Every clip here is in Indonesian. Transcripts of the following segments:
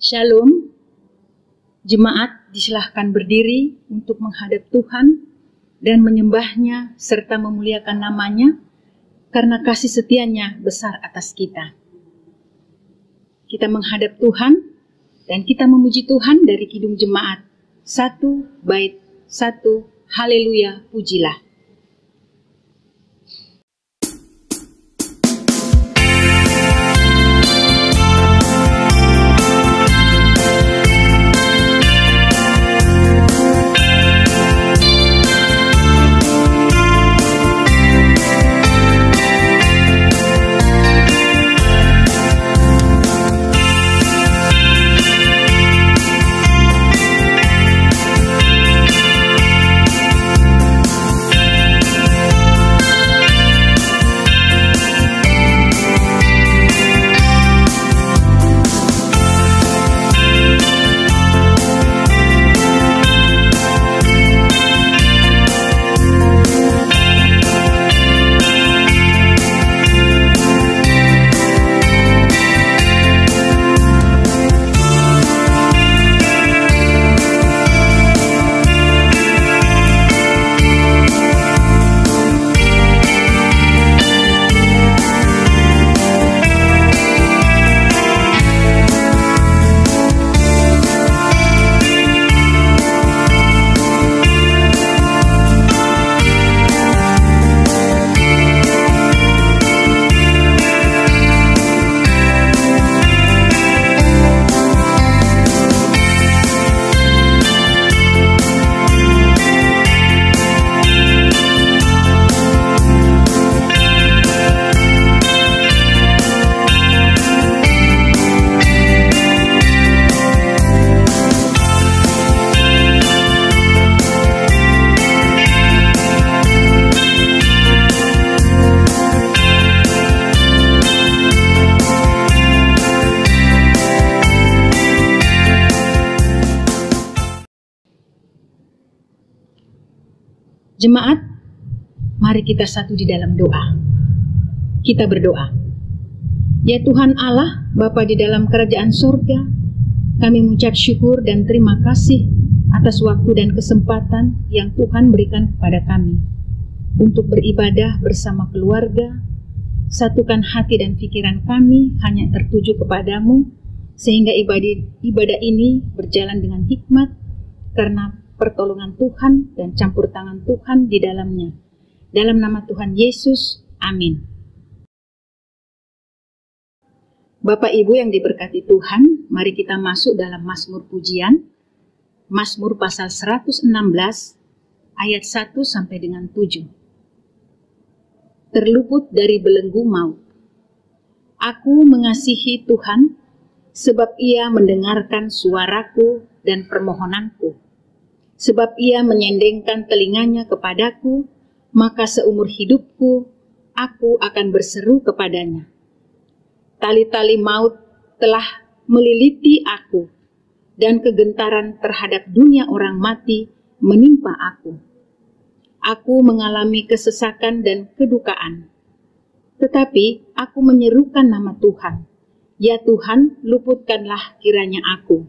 Shalom, jemaat disilahkan berdiri untuk menghadap Tuhan dan menyembahnya serta memuliakan namanya karena kasih setianya besar atas kita. Kita menghadap Tuhan dan kita memuji Tuhan dari Kidung Jemaat 1 bait 1, Haleluya, pujilah. Jemaat, mari kita satu di dalam doa. Kita berdoa. Ya Tuhan Allah, Bapa di dalam kerajaan surga, kami mengucap syukur dan terima kasih atas waktu dan kesempatan yang Tuhan berikan kepada kami untuk beribadah bersama keluarga. Satukan hati dan pikiran kami hanya tertuju kepadamu, sehingga ibadah ini berjalan dengan hikmat karena pertolongan Tuhan dan campur tangan Tuhan di dalamnya. Dalam nama Tuhan Yesus, amin. Bapak Ibu yang diberkati Tuhan, mari kita masuk dalam Mazmur Pujian, Mazmur pasal 116, ayat 1 sampai dengan 7. Terluput dari belenggu maut. Aku mengasihi Tuhan, sebab Ia mendengarkan suaraku dan permohonanku. Sebab Ia menyendengkan telinganya kepadaku, maka seumur hidupku aku akan berseru kepadanya. Tali-tali maut telah meliliti aku, dan kegentaran terhadap dunia orang mati menimpa aku. Aku mengalami kesesakan dan kedukaan. Tetapi aku menyerukan nama Tuhan. Ya Tuhan, luputkanlah kiranya aku.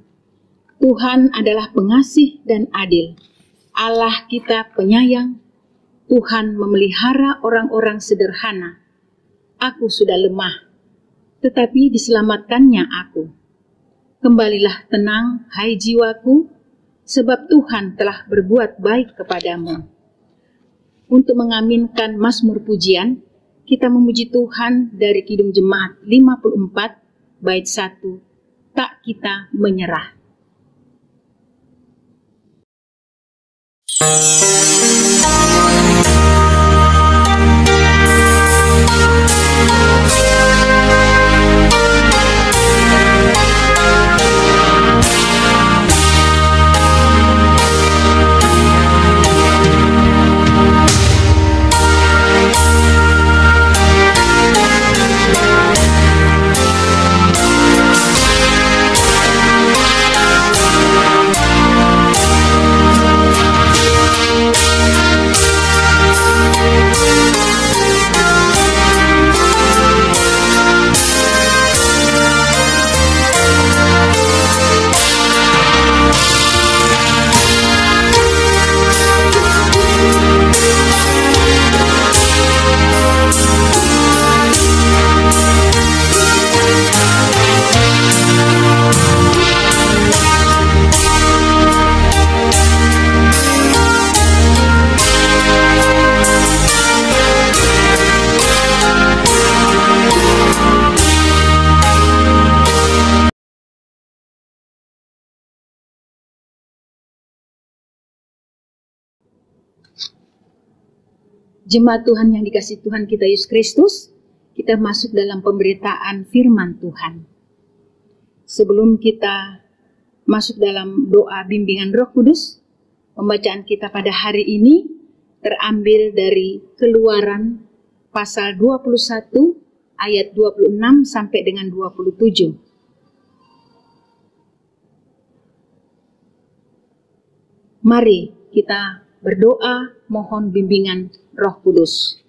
Tuhan adalah pengasih dan adil. Allah kita penyayang. Tuhan memelihara orang-orang sederhana. Aku sudah lemah, tetapi diselamatkannya aku. Kembalilah tenang, hai jiwaku, sebab Tuhan telah berbuat baik kepadamu. Untuk mengaminkan Mazmur Pujian, kita memuji Tuhan dari Kidung Jemaat 54, bait 1, tak kita menyerah. Jemaat Tuhan yang dikasihi Tuhan kita Yesus Kristus, kita masuk dalam pemberitaan firman Tuhan. Sebelum kita masuk dalam doa bimbingan Roh Kudus, pembacaan kita pada hari ini terambil dari Keluaran pasal 21 ayat 26 sampai dengan 27. Mari kita berdoa mohon bimbingan Roh Kudus.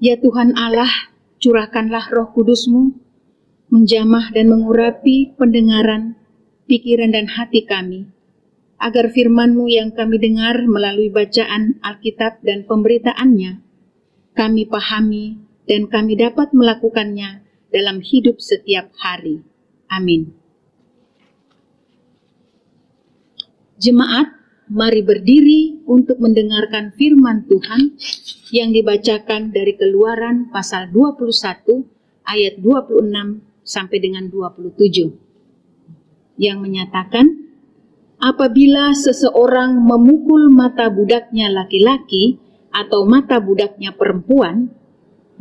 Ya Tuhan Allah, curahkanlah Roh Kudus-Mu, menjamah dan mengurapi pendengaran, pikiran dan hati kami, agar firman-Mu yang kami dengar melalui bacaan Alkitab dan pemberitaannya, kami pahami dan kami dapat melakukannya dalam hidup setiap hari. Amin. Jemaat, mari berdiri untuk mendengarkan firman Tuhan yang dibacakan dari Keluaran pasal 21 ayat 26 sampai dengan 27. Yang menyatakan, apabila seseorang memukul mata budaknya laki-laki atau mata budaknya perempuan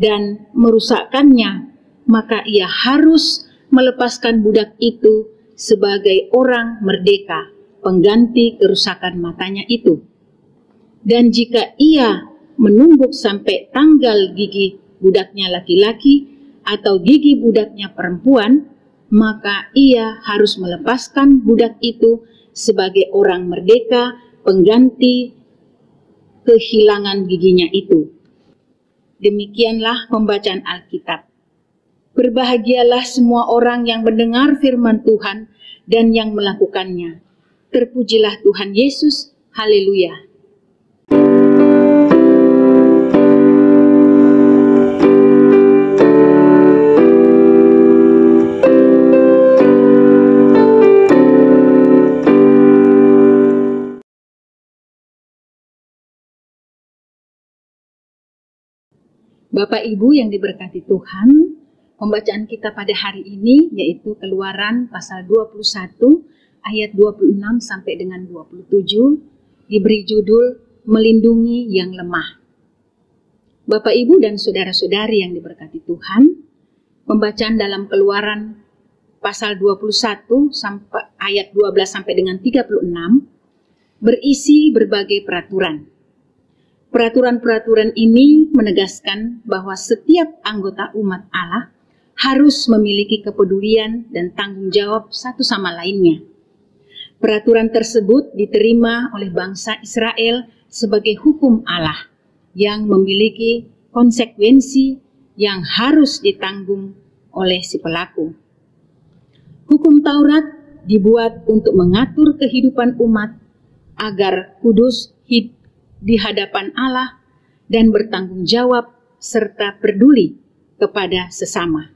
dan merusakkannya, maka ia harus melepaskan budak itu sebagai orang merdeka, pengganti kerusakan matanya itu. Dan jika ia menumbuk sampai tanggal gigi budaknya laki-laki atau gigi budaknya perempuan, maka ia harus melepaskan budak itu sebagai orang merdeka, pengganti kehilangan giginya itu. Demikianlah pembacaan Alkitab. Berbahagialah semua orang yang mendengar firman Tuhan dan yang melakukannya. Terpujilah Tuhan Yesus, haleluya. Bapak Ibu yang diberkati Tuhan, pembacaan kita pada hari ini yaitu Keluaran pasal 21 ayat 26 sampai dengan 27 diberi judul Melindungi yang Lemah. Bapak Ibu dan saudara-saudari yang diberkati Tuhan, pembacaan dalam Keluaran pasal 21 sampai ayat 12 sampai dengan 36 berisi berbagai peraturan. Peraturan-peraturan ini menegaskan bahwa setiap anggota umat Allah harus memiliki kepedulian dan tanggung jawab satu sama lainnya. Peraturan tersebut diterima oleh bangsa Israel sebagai hukum Allah yang memiliki konsekuensi yang harus ditanggung oleh si pelaku. Hukum Taurat dibuat untuk mengatur kehidupan umat agar kudus di hadapan Allah dan bertanggung jawab serta peduli kepada sesama.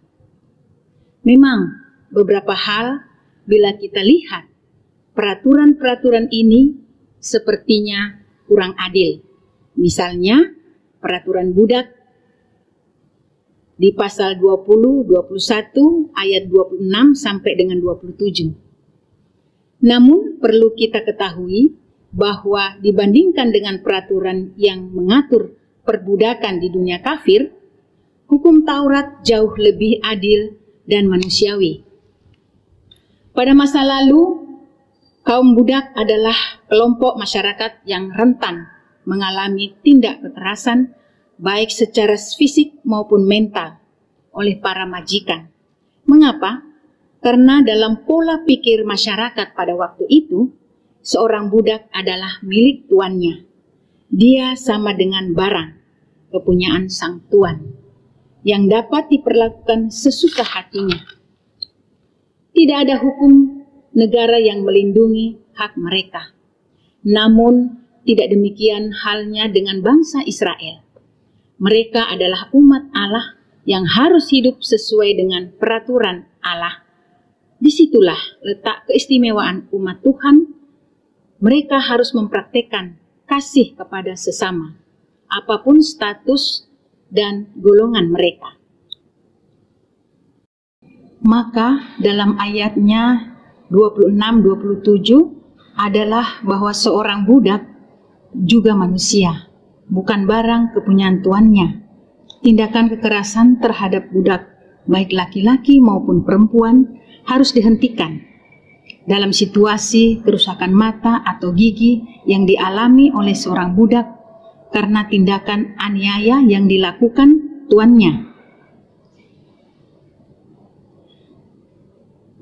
Memang beberapa hal bila kita lihat peraturan-peraturan ini sepertinya kurang adil. Misalnya, peraturan budak di pasal 20, 21, ayat 26 sampai dengan 27. Namun, perlu kita ketahui bahwa dibandingkan dengan peraturan yang mengatur perbudakan di dunia kafir, hukum Taurat jauh lebih adil dan manusiawi. Pada masa lalu, kaum budak adalah kelompok masyarakat yang rentan mengalami tindak kekerasan baik secara fisik maupun mental oleh para majikan. Mengapa? Karena dalam pola pikir masyarakat pada waktu itu, seorang budak adalah milik tuannya. Dia sama dengan barang, kepunyaan sang tuan, yang dapat diperlakukan sesuka hatinya. Tidak ada hukum negara yang melindungi hak mereka. Namun, tidak demikian halnya dengan bangsa Israel. Mereka adalah umat Allah yang harus hidup sesuai dengan peraturan Allah. Disitulah letak keistimewaan umat Tuhan. Mereka harus mempraktekkan kasih kepada sesama, apapun status dan golongan mereka. Maka dalam ayatnya 26-27 adalah bahwa seorang budak juga manusia, bukan barang kepunyaan tuannya. Tindakan kekerasan terhadap budak, baik laki-laki maupun perempuan, harus dihentikan. Dalam situasi kerusakan mata atau gigi yang dialami oleh seorang budak karena tindakan aniaya yang dilakukan tuannya.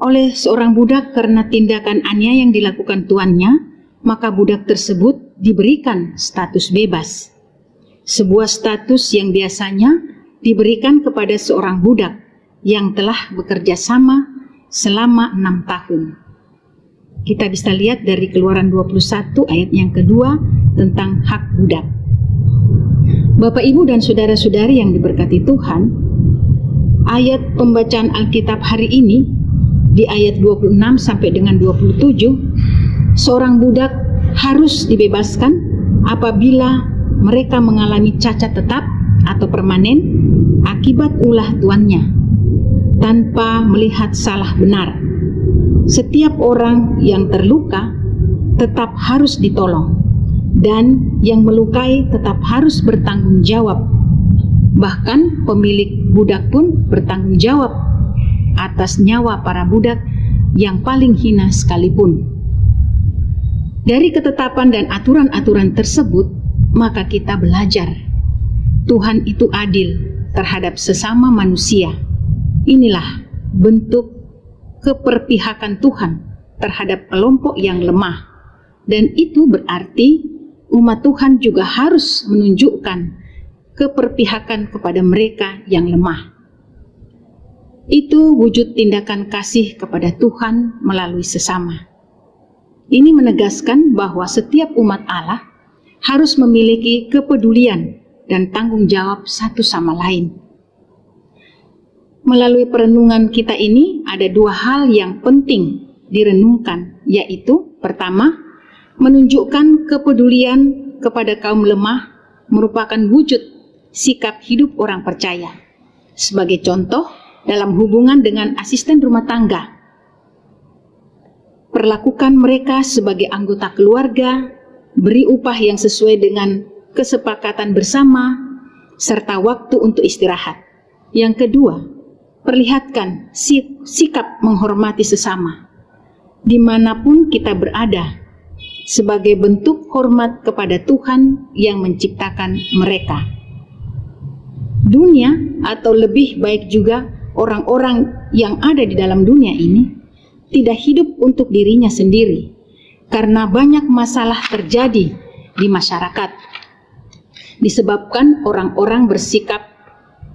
Oleh seorang budak karena tindakan aniaya yang dilakukan tuannya, maka budak tersebut diberikan status bebas. Sebuah status yang biasanya diberikan kepada seorang budak yang telah bekerja sama selama 6 tahun. Kita bisa lihat dari Keluaran 21 ayat yang kedua tentang hak budak. Bapak, Ibu, dan saudara-saudari yang diberkati Tuhan, ayat pembacaan Alkitab hari ini di ayat 26 sampai dengan 27, seorang budak harus dibebaskan apabila mereka mengalami cacat tetap atau permanen akibat ulah tuannya, tanpa melihat salah benar. Setiap orang yang terluka tetap harus ditolong, dan yang melukai tetap harus bertanggung jawab. Bahkan pemilik budak pun bertanggung jawab atas nyawa para budak yang paling hina sekalipun. Dari ketetapan dan aturan-aturan tersebut, maka kita belajar Tuhan itu adil terhadap sesama manusia. Inilah bentuk keperpihakan Tuhan terhadap kelompok yang lemah, dan itu berarti umat Tuhan juga harus menunjukkan keperpihakan kepada mereka yang lemah. Itu wujud tindakan kasih kepada Tuhan melalui sesama. Ini menegaskan bahwa setiap umat Allah harus memiliki kepedulian dan tanggung jawab satu sama lain. Melalui perenungan kita ini ada 2 hal yang penting direnungkan, yaitu pertama, menunjukkan kepedulian kepada kaum lemah merupakan wujud sikap hidup orang percaya. Sebagai contoh, dalam hubungan dengan asisten rumah tangga, perlakukan mereka sebagai anggota keluarga, beri upah yang sesuai dengan kesepakatan bersama, serta waktu untuk istirahat. Yang kedua, perlihatkan sikap menghormati sesama, dimanapun kita berada, sebagai bentuk hormat kepada Tuhan yang menciptakan mereka. Dunia, atau lebih baik juga orang-orang yang ada di dalam dunia ini, tidak hidup untuk dirinya sendiri, karena banyak masalah terjadi di masyarakat, disebabkan orang-orang bersikap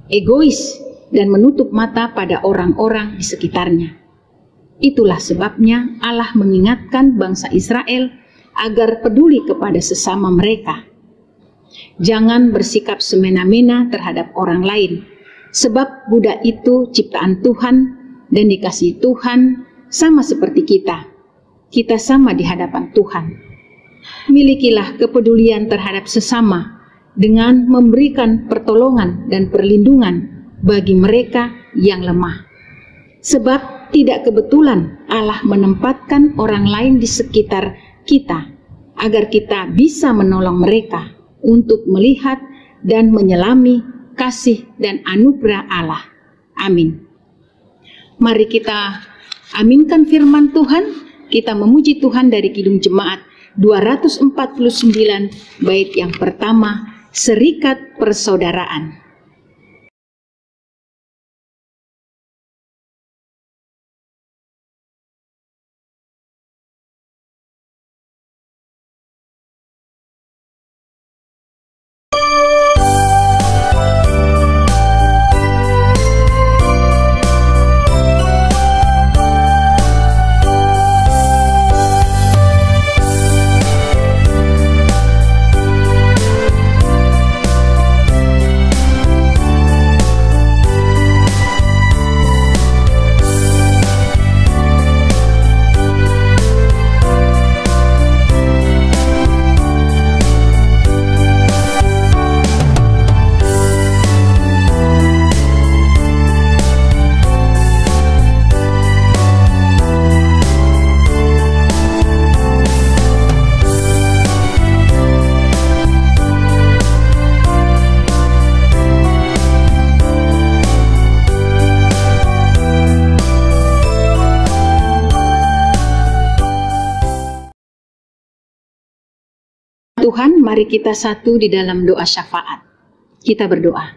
egois dan menutup mata pada orang-orang di sekitarnya. Itulah sebabnya Allah mengingatkan bangsa Israel agar peduli kepada sesama mereka. Jangan bersikap semena-mena terhadap orang lain, sebab budak itu ciptaan Tuhan dan dikasihi Tuhan sama seperti kita. Kita sama di hadapan Tuhan. Milikilah kepedulian terhadap sesama dengan memberikan pertolongan dan perlindungan bagi mereka yang lemah. Sebab tidak kebetulan Allah menempatkan orang lain di sekitar kita agar kita bisa menolong mereka untuk melihat dan menyelami kasih dan anugerah Allah. Amin. Mari kita aminkan firman Tuhan. Kita memuji Tuhan dari Kidung Jemaat 249 bait yang pertama, Serikat Persaudaraan. Tuhan, mari kita satu di dalam doa syafaat. Kita berdoa.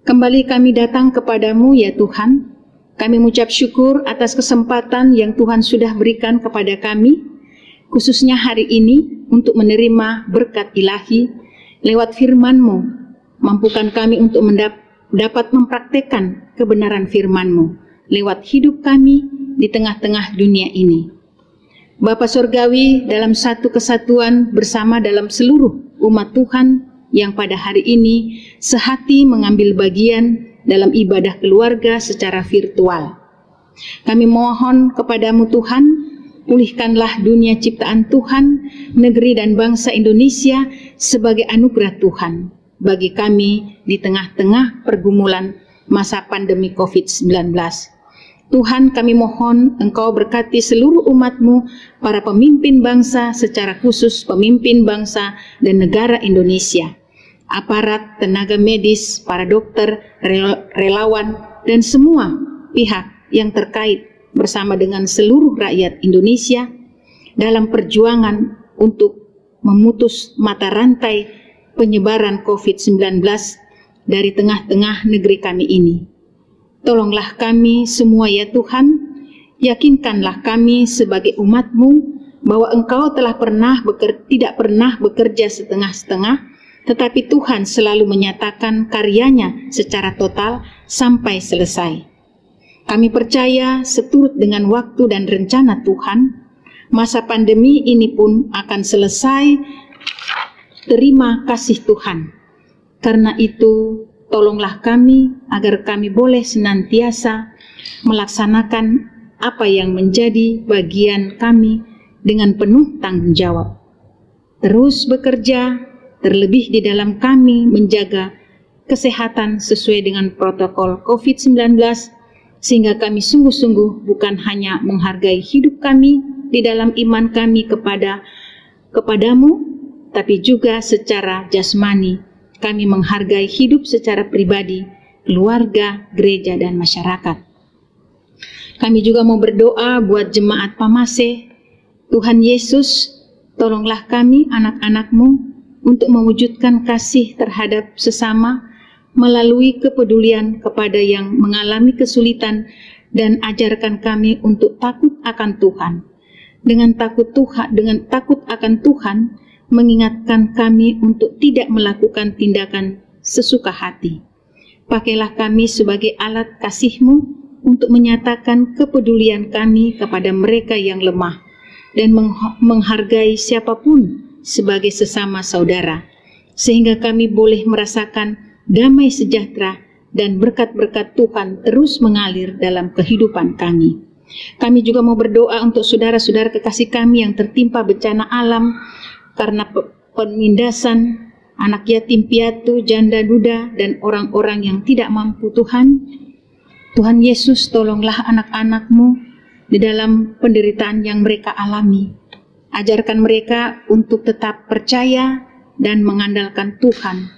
Kembali kami datang kepadamu ya Tuhan. Kami mengucap syukur atas kesempatan yang Tuhan sudah berikan kepada kami, khususnya hari ini untuk menerima berkat ilahi lewat firman-Mu. Mampukan kami untuk dapat mempraktekkan kebenaran firman-Mu lewat hidup kami di tengah-tengah dunia ini. Bapa Surgawi, dalam satu kesatuan bersama dalam seluruh umat Tuhan yang pada hari ini sehati mengambil bagian dalam ibadah keluarga secara virtual. Kami mohon kepadamu Tuhan, pulihkanlah dunia ciptaan Tuhan, negeri dan bangsa Indonesia sebagai anugerah Tuhan bagi kami di tengah-tengah pergumulan masa pandemi COVID-19. Tuhan, kami mohon Engkau berkati seluruh umat-Mu, para pemimpin bangsa, secara khusus pemimpin bangsa dan negara Indonesia, aparat, tenaga medis, para dokter, relawan, dan semua pihak yang terkait bersama dengan seluruh rakyat Indonesia dalam perjuangan untuk memutus mata rantai penyebaran COVID-19 dari tengah-tengah negeri kami ini. Tolonglah kami semua ya Tuhan, yakinkanlah kami sebagai umat-Mu bahwa Engkau tidak pernah bekerja setengah-setengah, tetapi Tuhan selalu menyatakan karyanya secara total sampai selesai. Kami percaya seturut dengan waktu dan rencana Tuhan, masa pandemi ini pun akan selesai. Terima kasih Tuhan. Karena itu, tolonglah kami agar kami boleh senantiasa melaksanakan apa yang menjadi bagian kami dengan penuh tanggung jawab. Terus bekerja, terlebih di dalam kami menjaga kesehatan sesuai dengan protokol COVID-19, sehingga kami sungguh-sungguh bukan hanya menghargai hidup kami di dalam iman kami kepadamu, tapi juga secara jasmani kami menghargai hidup secara pribadi, keluarga, gereja, dan masyarakat. Kami juga mau berdoa buat jemaat Pamase. Tuhan Yesus, tolonglah kami anak-anak-Mu untuk mewujudkan kasih terhadap sesama melalui kepedulian kepada yang mengalami kesulitan, dan ajarkan kami untuk takut akan Tuhan. Dengan takut akan Tuhan, mengingatkan kami untuk tidak melakukan tindakan sesuka hati. Pakailah kami sebagai alat kasih-Mu untuk menyatakan kepedulian kami kepada mereka yang lemah dan menghargai siapapun sebagai sesama saudara, sehingga kami boleh merasakan damai sejahtera dan berkat-berkat Tuhan terus mengalir dalam kehidupan kami. Kami juga mau berdoa untuk saudara-saudara kekasih kami yang tertimpa bencana alam karena penindasan, anak yatim piatu, janda duda, dan orang-orang yang tidak mampu Tuhan. Tuhan Yesus, tolonglah anak-anak-Mu di dalam penderitaan yang mereka alami. Ajarkan mereka untuk tetap percaya dan mengandalkan Tuhan.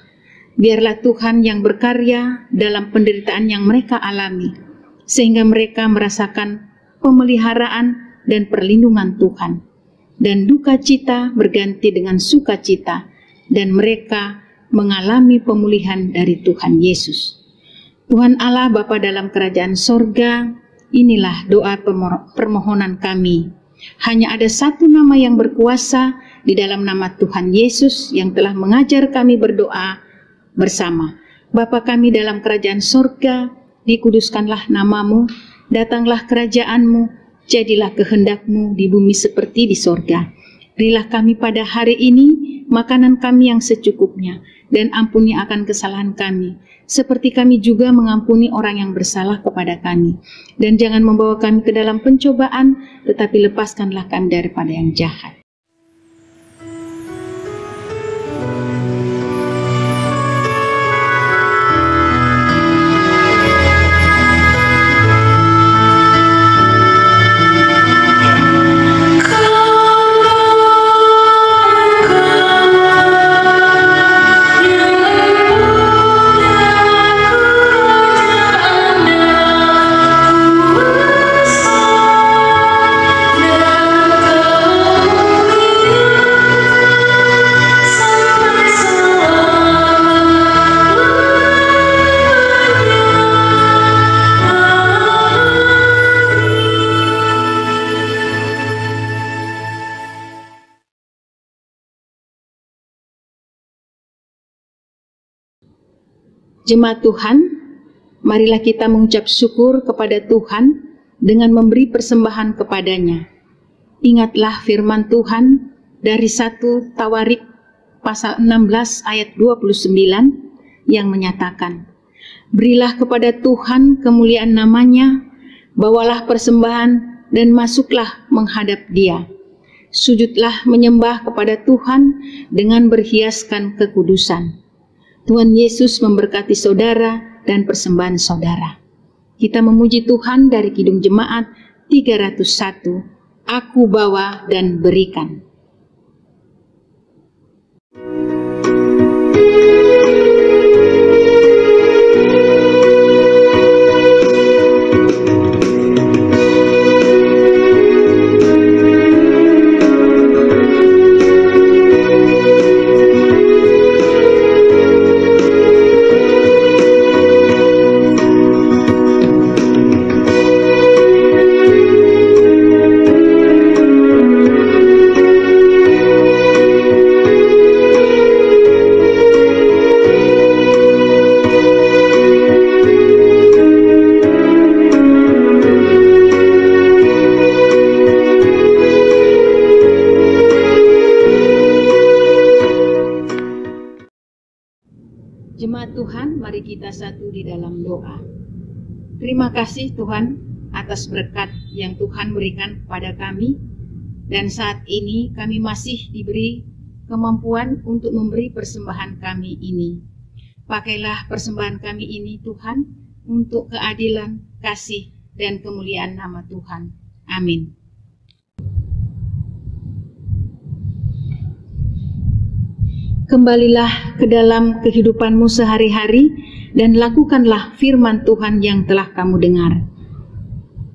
Biarlah Tuhan yang berkarya dalam penderitaan yang mereka alami, sehingga mereka merasakan pemeliharaan dan perlindungan Tuhan. Dan duka cita berganti dengan sukacita, dan mereka mengalami pemulihan dari Tuhan Yesus. Tuhan Allah Bapa dalam kerajaan sorga, inilah doa permohonan kami. Hanya ada satu nama yang berkuasa, di dalam nama Tuhan Yesus yang telah mengajar kami berdoa bersama. Bapa kami dalam kerajaan sorga, dikuduskanlah nama-Mu, datanglah kerajaan-Mu, jadilah kehendak-Mu di bumi seperti di sorga. Berilah kami pada hari ini makanan kami yang secukupnya, dan ampuni akan kesalahan kami, seperti kami juga mengampuni orang yang bersalah kepada kami. Dan jangan membawa kami ke dalam pencobaan, tetapi lepaskanlah kami daripada yang jahat. Jemaat Tuhan, marilah kita mengucap syukur kepada Tuhan dengan memberi persembahan kepadanya. Ingatlah firman Tuhan dari 1 Tawarik pasal 16 ayat 29 yang menyatakan, berilah kepada Tuhan kemuliaan namanya, bawalah persembahan dan masuklah menghadap Dia. Sujudlah menyembah kepada Tuhan dengan berhiaskan kekudusan. Tuhan Yesus memberkati saudara dan persembahan saudara. Kita memuji Tuhan dari Kidung Jemaat 301, Aku bawa dan berikan. Jemaat Tuhan, mari kita satu di dalam doa. Terima kasih Tuhan atas berkat yang Tuhan berikan kepada kami, dan saat ini kami masih diberi kemampuan untuk memberi persembahan kami ini. Pakailah persembahan kami ini Tuhan untuk keadilan, kasih, dan kemuliaan nama Tuhan. Amin. Kembalilah ke dalam kehidupanmu sehari-hari dan lakukanlah firman Tuhan yang telah kamu dengar.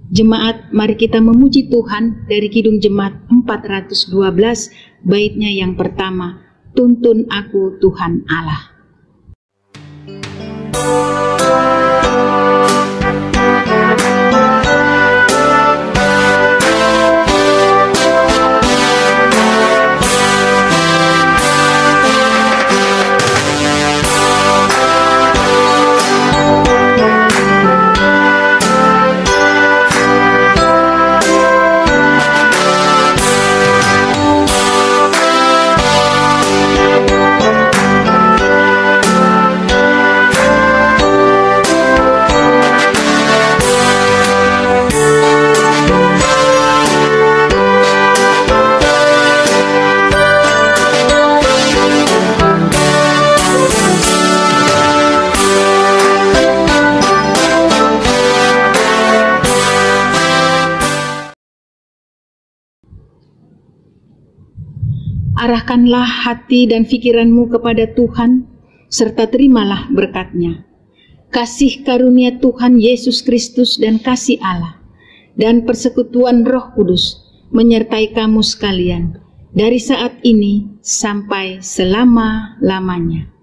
Jemaat, mari kita memuji Tuhan dari Kidung Jemaat 412, baitnya yang pertama, Tuntun Aku Tuhan Allah. Arahkanlah hati dan pikiranmu kepada Tuhan, serta terimalah berkat-Nya. Kasih karunia Tuhan Yesus Kristus dan kasih Allah, dan persekutuan Roh Kudus menyertai kamu sekalian, dari saat ini sampai selama-lamanya.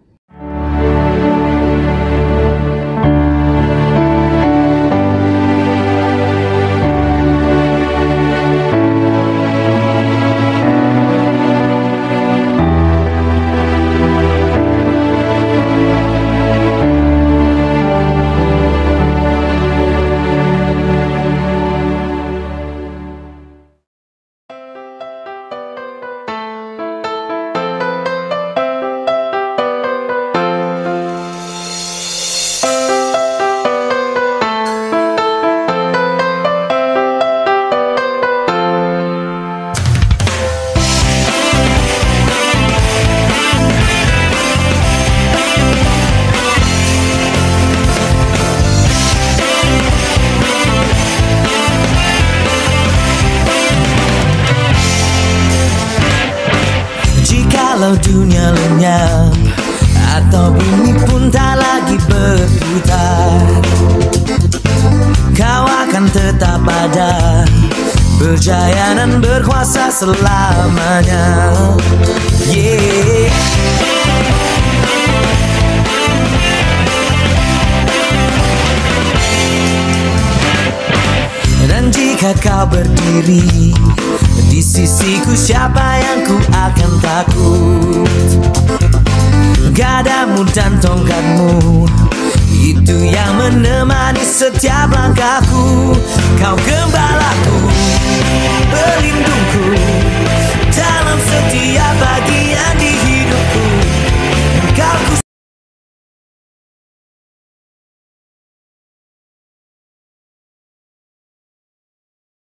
Kalau dunia lenyap atau bumi pun tak lagi berputar, Kau akan tetap ada, berjaya dan berkuasa selamanya. Yeah. Dan jika kau berdiri di sisiku, siapa yang ku akan takut? Gadamu dan tongkatmu itu yang menemani setiap langkahku. Kau gembalaku.